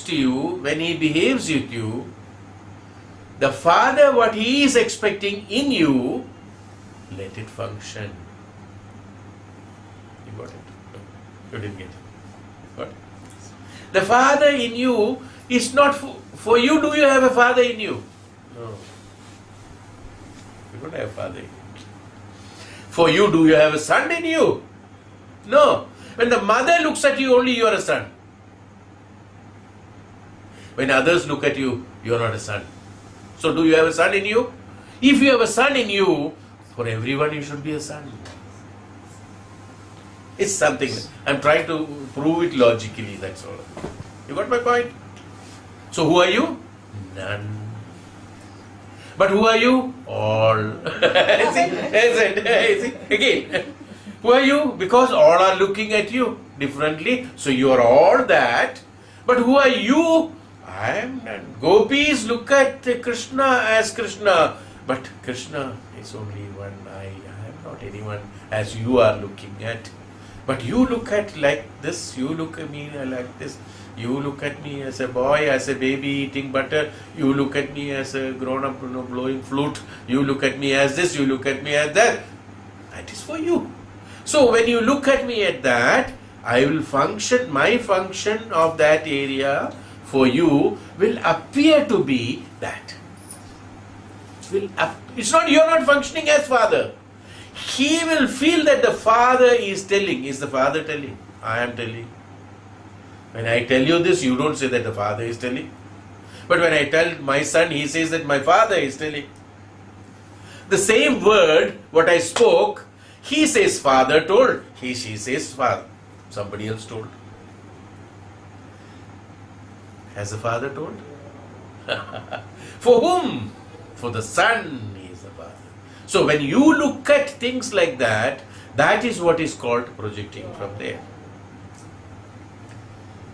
to you, when he behaves with you, the Father, what he is expecting in you, let it function. You got it? No, you didn't get it. Got it? The Father in you is not for you. Do you have a Father in you? No. You don't have a Father in you. For you, do you have a Son in you? No. When the mother looks at you, only you are a son. When others look at you, you are not a son. So do you have a son in you? If you have a son in you, for everyone you should be a son. It's something. I'm trying to prove it logically, that's all. You got my point? So who are you? None. But who are you? All. see? Again. Who are you? Because all are looking at you differently. So you are all that. But who are you? I am none. Gopis look at Krishna as Krishna. But Krishna is only one. I am not anyone as you are looking at. But you look at like this. You look at me like this. You look at me as a boy, as a baby eating butter. You look at me as a grown-up, blowing flute. You look at me as this. You look at me as that. That is for you. So when you look at me at that, I will function, my function of that area for you will appear to be that. It's not, you are not functioning as Father. He will feel that the Father is telling. Is the Father telling? I am telling. When I tell you this, you don't say that the Father is telling. But when I tell my son, he says that my Father is telling. The same word, what I spoke, he says Father told. She says Father. Somebody else told. Has the Father told? For whom? For the Son is the Father. So when you look at things like that, that is what is called projecting from there.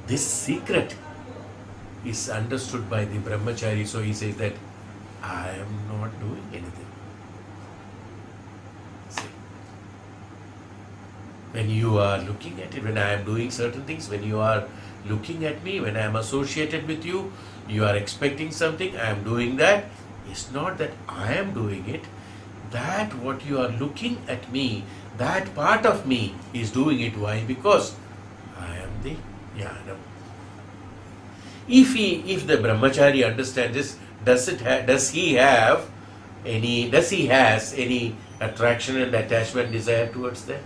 This secret is understood by the brahmachari, so he says that I am not doing anything. See? When you are looking at it, when I am doing certain things, when you are looking at me, when I am associated with you, you are expecting something, I am doing that. It's not that I am doing it, that what you are looking at me, that part of me is doing it. Why? Because I am the Jnanam. If the brahmachari understands this, does he has any attraction and attachment, desire towards that?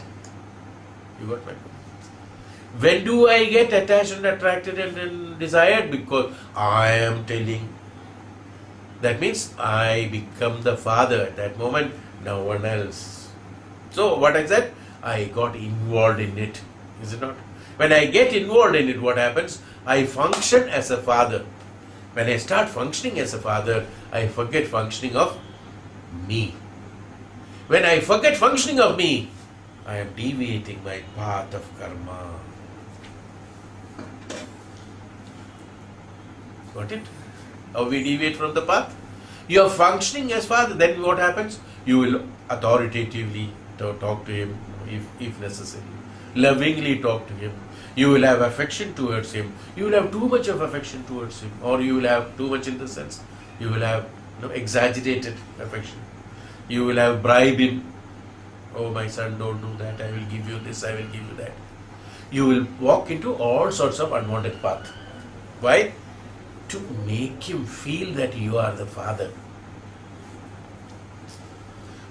You got my point? When do I get attached and attracted and desired? Because I am telling. That means I become the Father at that moment, no one else. So what I said, I got involved in it. Is it not? When I get involved in it, what happens? I function as a father. When I start functioning as a father, I forget functioning of me. When I forget functioning of me, I am deviating my path of karma. Got it? How we deviate from the path? You are functioning as father, then what happens? You will authoritatively talk to him if necessary. Lovingly talk to him. You will have affection towards him. You will have too much of affection towards him. Or you will have too much in the sense. You will have exaggerated affection. You will have bribe him. Oh, my son, don't do that. I will give you this, I will give you that. You will walk into all sorts of unwanted path. Why? To make him feel that you are the Father.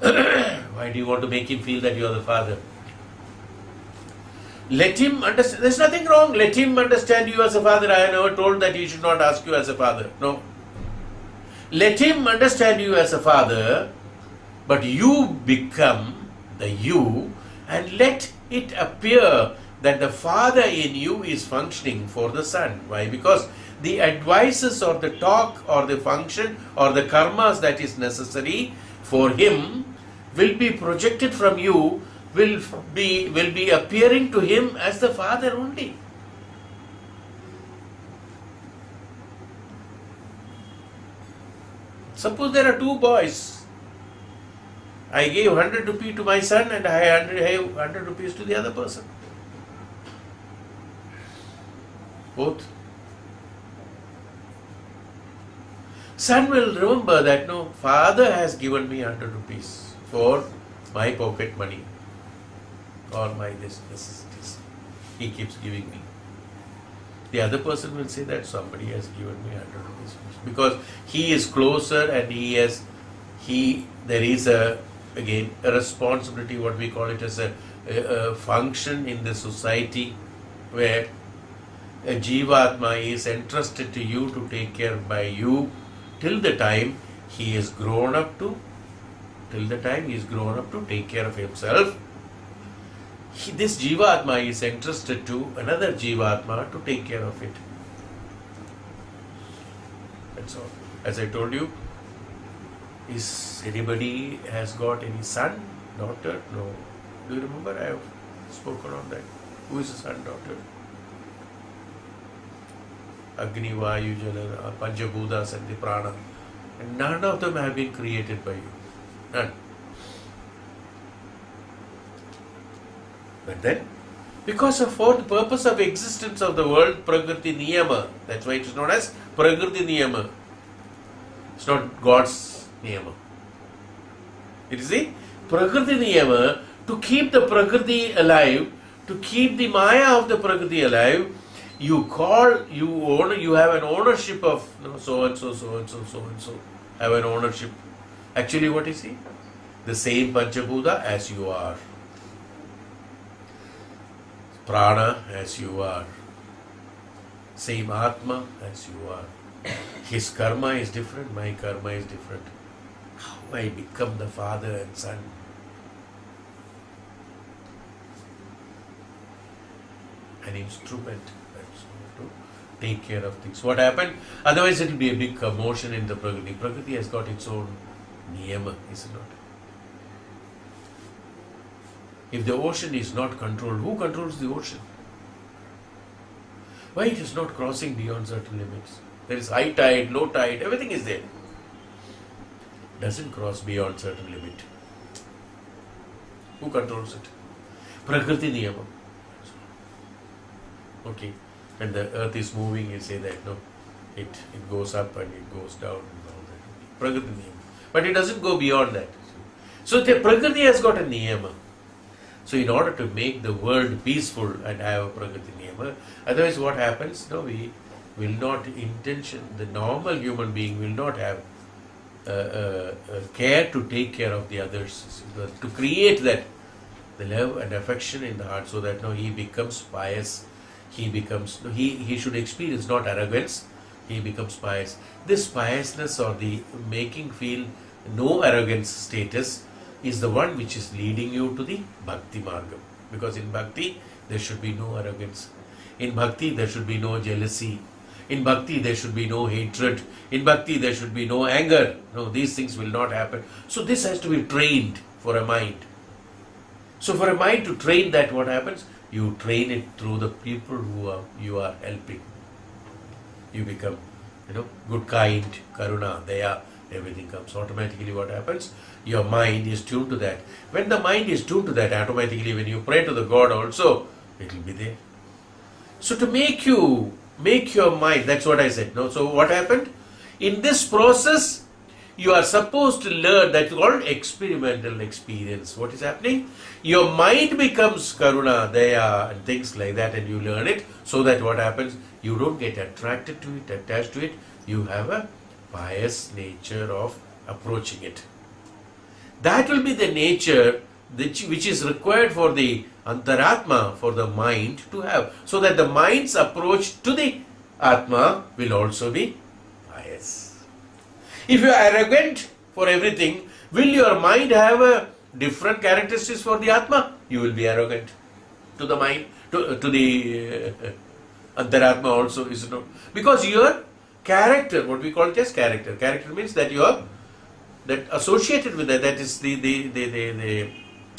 Why do you want to make him feel that you are the Father? Let him understand. There's nothing wrong. Let him understand you as a father. I have never told that he should not ask you as a father. No. Let him understand you as a father, but you become the you, and let it appear that the Father in you is functioning for the Son. Why? Because the advices or the talk or the function or the karmas that is necessary for him will be projected from you, will be appearing to him as the Father only. Suppose there are two boys. I gave 100 rupees to my son and I gave 100 rupees to the other person. Both. Son will remember that, no, father has given me 100 rupees for my pocket money or my necessities. He keeps giving me. The other person will say that somebody has given me 100 rupees because he is closer and there is a responsibility, what we call it as a function in the society where a Jivatma is entrusted to you to take care by you till the time he is grown up to take care of himself. This Jivatma is entrusted to another Jivatma to take care of it. That's all. As I told you, is anybody has got any son, daughter? No. Do you remember I have spoken on that? Who is the son, daughter? Agni, Vayu, Jala, Panchabhutas and the Prana. And none of them have been created by you. None. But then, because for the purpose of existence of the world, Prakriti Niyama, that's why it is known as Prakriti Niyama. It's not God's Niyama. It is the Prakriti Niyama to keep the Prakriti alive, to keep the Maya of the Prakriti alive. You have an ownership of so and so, have an ownership. Actually, what is he? The same Panchabhuta as you are. Prana as you are. Same Atma as you are. His karma is different, my karma is different. How I become the father and son? An instrument to take care of things. What happened? Otherwise it will be a big commotion in the Prakriti. Prakriti has got its own niyama, is it not? If the ocean is not controlled, who controls the ocean? Why it is not crossing beyond certain limits? There is high tide, low tide, everything is there. Doesn't cross beyond certain limit. Who controls it? Prakriti niyama. Okay. When the earth is moving, you say that, no, it goes up and it goes down and all that. Prakriti niyama. But it doesn't go beyond that. So the Prakriti has got a niyama. So in order to make the world peaceful and have a Prakriti niyama, otherwise what happens? No, we will not the normal human being will not have care to take care of the others, to create that, the love and affection in the heart, so that he becomes pious. He should experience not arrogance, he becomes pious. This piousness or the making feel no arrogance status is the one which is leading you to the Bhakti Margam. Because in Bhakti there should be no arrogance. In Bhakti there should be no jealousy. In Bhakti there should be no hatred. In Bhakti there should be no anger. No, these things will not happen. So this has to be trained for a mind. So for a mind to train that, what happens? You train it through the people you are helping. You become, good, kind, karuna, daya, everything comes. Automatically what happens? Your mind is tuned to that. When the mind is tuned to that, automatically when you pray to the God also, it will be there. So to make your mind, that's what I said. No? So what happened? In this process, you are supposed to learn, that's called experimental experience. What is happening? Your mind becomes karuna, daya and things like that, and you learn it, so that what happens? You don't get attracted to it, attached to it. You have a pious nature of approaching it. That will be the nature which is required for the antaratma, for the mind to have, so that the mind's approach to the atma will also be pious. If you are arrogant for everything, will your mind have a different characteristics for the atma? You will be arrogant to the mind, to the antaratma also, is it not? Because your character, what we call it as character. Character means that you are associated with that is the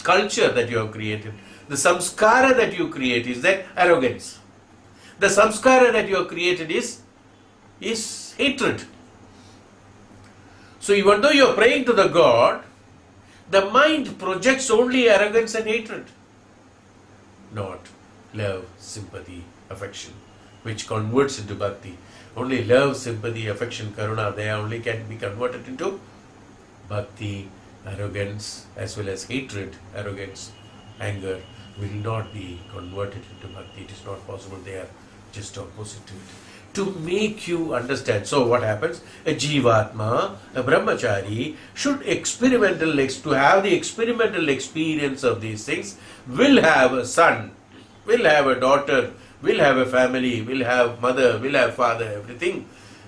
culture that you have created. The samskara that you create is that arrogance. The samskara that you have created is hatred. So even though you are praying to the God, the mind projects only arrogance and hatred, not love, sympathy, affection, which converts into bhakti. only love, sympathy, affection, karuna, they only can be converted into bhakti. Arrogance as well as hatred, arrogance, anger will not be converted into bhakti. It is not possible. They are just opposite to it. To make you understand. So what happens? A jivatma, a brahmachari should to have the experimental experience of these things, will have a son, will have a daughter, will have a family, will have mother, will have father, everything.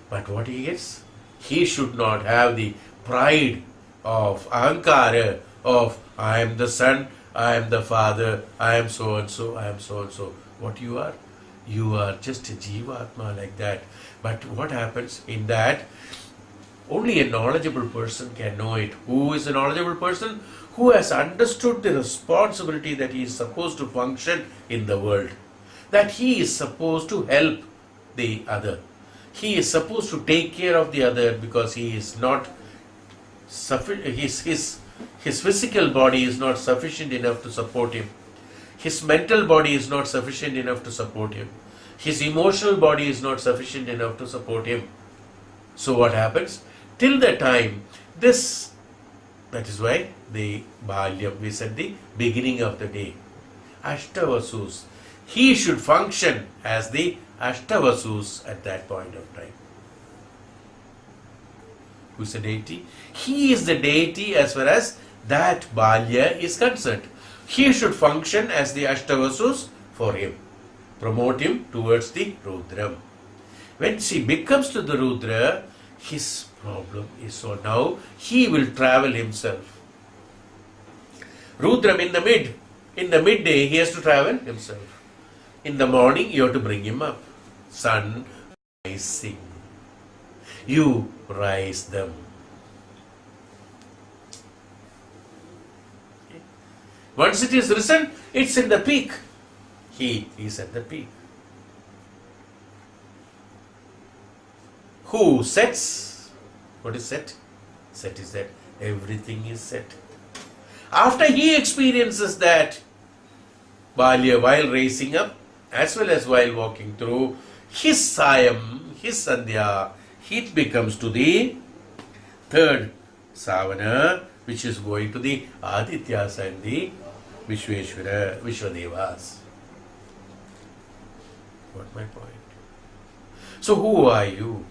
But what he gets? He should not have the pride of ahankara, of I am the son, I am the father, I am so and so, I am so and so. What you are? You are just a jivatma like that. But what happens in that? Only a knowledgeable person can know it. Who is a knowledgeable person? Who has understood the responsibility that he is supposed to function in the world. That he is supposed to help the other. He is supposed to take care of the other because he is not his physical body is not sufficient enough to support him. His mental body is not sufficient enough to support him. His emotional body is not sufficient enough to support him. So what happens? Till the time, that is why the Balyam, we said the beginning of the day. Ashtavasus. He should function as the Ashtavasus at that point of time. Who is the deity? He is the deity as far as that Balya is concerned. He should function as the Ashtavasus for him. Promote him towards the Rudram. When she becomes to the Rudra, his problem is so now he will travel himself. Rudram in the midday he has to travel himself. In the morning you have to bring him up. Sun rising. You rise them. Once it is risen, it's in the peak. He is at the peak. Who sets? What is set? Set is that everything is set. After he experiences that Balya while raising up, as well as while walking through, his Sayam, his Sandhya, it becomes to the third Savana, which is going to the Adityas and the Vishwadevas. What my point? So who are you?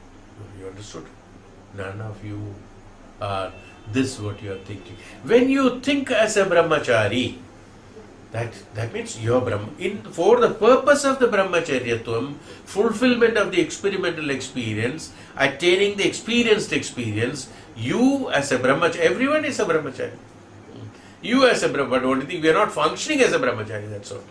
You understood? None of you are this what you are thinking. When you think as a brahmachari, that means you are Brahma. For the purpose of the brahmacharyatvam, fulfillment of the experimental experience, attaining the experienced experience, you as a brahmachari, everyone is a brahmachari. You as a brahmachari, but only thing we are not functioning as a brahmachari, that's all.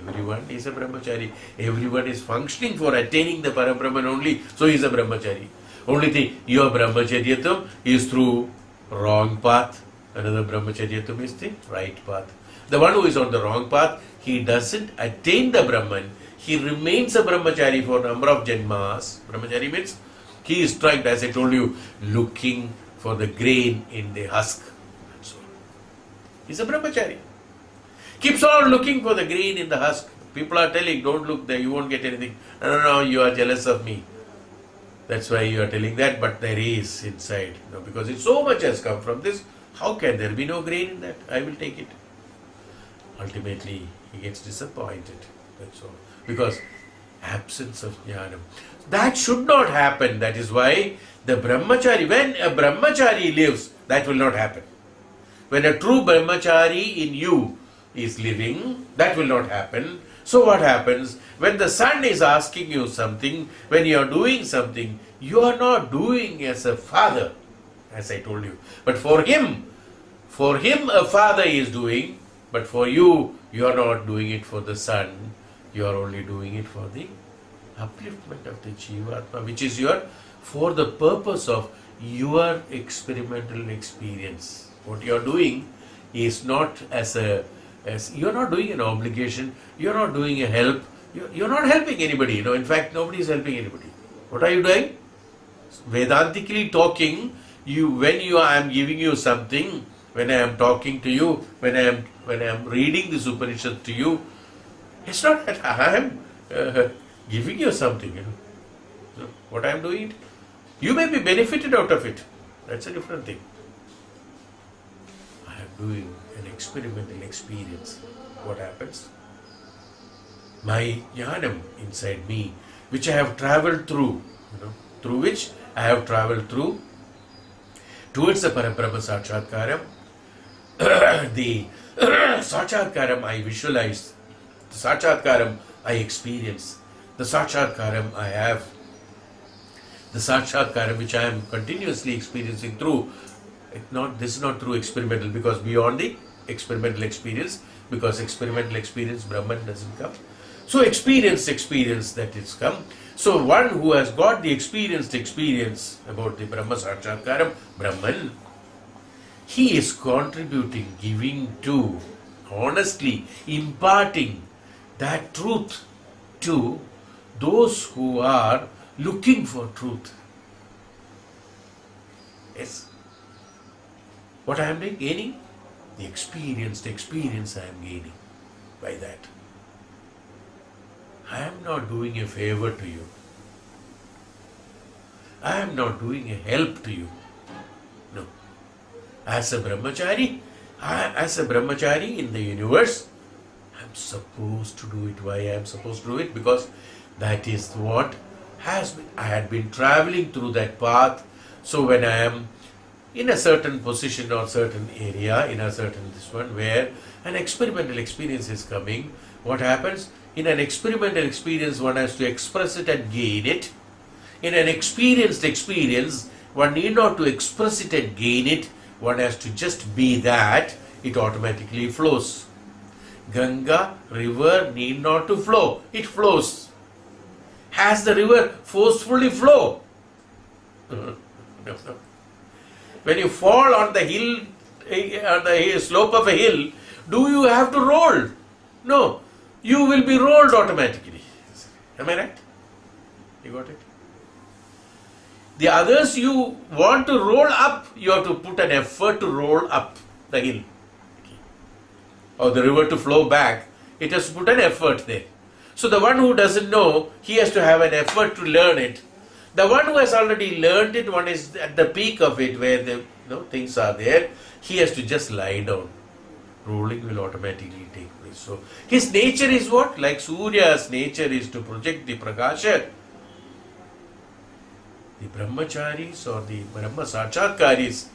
Everyone is a brahmachari. Everyone is functioning for attaining the Parabrahman only, so he is a brahmachari. Only thing, your brahmacharyatam is through wrong path. Another brahmacharyatam is the right path. The one who is on the wrong path, he doesn't attain the Brahman. He remains a brahmachari for a number of janmas. Brahmachari means he is trying, as I told you, looking for the grain in the husk. So, he's a brahmachari. Keeps on looking for the grain in the husk. People are telling, don't look there, you won't get anything. No, you are jealous of me. That's why you are telling that, but there is inside. No, because it so much has come from this. How can there be no grain in that? I will take it. Ultimately, he gets disappointed. That's all. Because absence of jnanam. That should not happen. That is why the brahmachari, when a brahmachari lives, that will not happen. When a true brahmachari in you is living, that will not happen. So what happens? When the son is asking you something, when you are doing something, you are not doing as a father, as I told you. But for him a father is doing, but for you, you are not doing it for the son. You are only doing it for the upliftment of the Jivatma, which is for the purpose of your experimental experience. What you are doing is not as you are not doing an obligation, you are not doing a help, you are not helping anybody. In fact, nobody is helping anybody. What are you doing? Vedantically talking, I am giving you something, when I am talking to you, when I am reading this Upanishad to you, it's not that I am giving you something. No, what I am doing it, you may be benefited out of it. That's a different thing. I am doing an experimental experience. What happens? My jnanam inside me, which I have traveled through, through which I have traveled through towards the Parabrahma Sakshatkaram, the Sakshatkaram I visualize, the Sakshatkaram I experience, the Sakshatkaram I have, the Sakshatkaram which I am continuously experiencing through, this is not through experimental, because beyond the experimental experience, because experimental experience, Brahman doesn't come. So experience that is come. So one who has got the experienced experience about the Brahma Sakshatkaram, Brahman, he is contributing, giving to, honestly imparting that truth to those who are looking for truth. Yes. What I am doing? Gaining? The experienced experience I am gaining by that. I am not doing a favor to you. I am not doing a help to you. No. As a brahmachari in the universe, I am supposed to do it. Why I am supposed to do it? Because that is what has been. I had been traveling through that path. So when I am in a certain position or certain area, in a certain this one, where an experimental experience is coming, what happens? In an experimental experience, one has to express it and gain it. In an experienced experience, one need not to express it and gain it. One has to just be that. It automatically flows. Ganga, river, need not to flow. It flows. Has the river forcefully flow? No. When you fall on the hill, on the slope of a hill, do you have to roll? No. You will be rolled automatically. Am I right? You got it? The others you want to roll up, you have to put an effort to roll up the hill. Or the river to flow back, it has to put an effort there. So the one who doesn't know, he has to have an effort to learn it. The one who has already learned it, one is at the peak of it where the things are there, he has to just lie down. Rolling will automatically take place. So his nature is what? Like Surya's nature is to project the Prakasha. The Brahmacharis or the Brahma Sakshatkaris,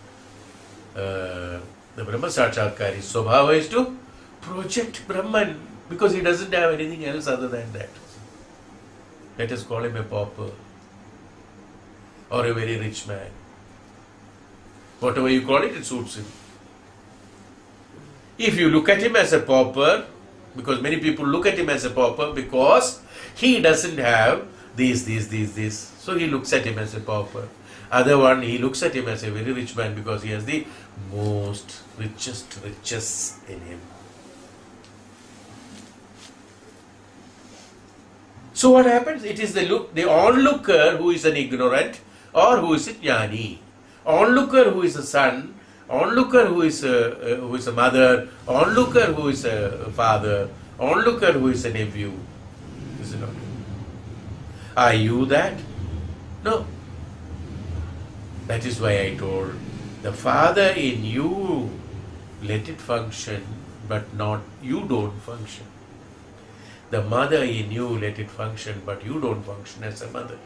Swabhava is to project Brahman, because he doesn't have anything else other than that. Let us call him a pauper or a very rich man. Whatever you call it, it suits him. If you look at him as a pauper, because many people look at him as a pauper because he doesn't have these. So he looks at him as a pauper. Other one, he looks at him as a very rich man because he has the most richest in him. So what happens? It is the onlooker who is an ignorant or who is a jnani. Onlooker who is a son, onlooker who is a mother, onlooker who is a father, onlooker who is a nephew. Is it not? Are you that? No. That is why I told the Father in you, let it function, but not you don't function. The mother in you, let it function, but you don't function as a mother.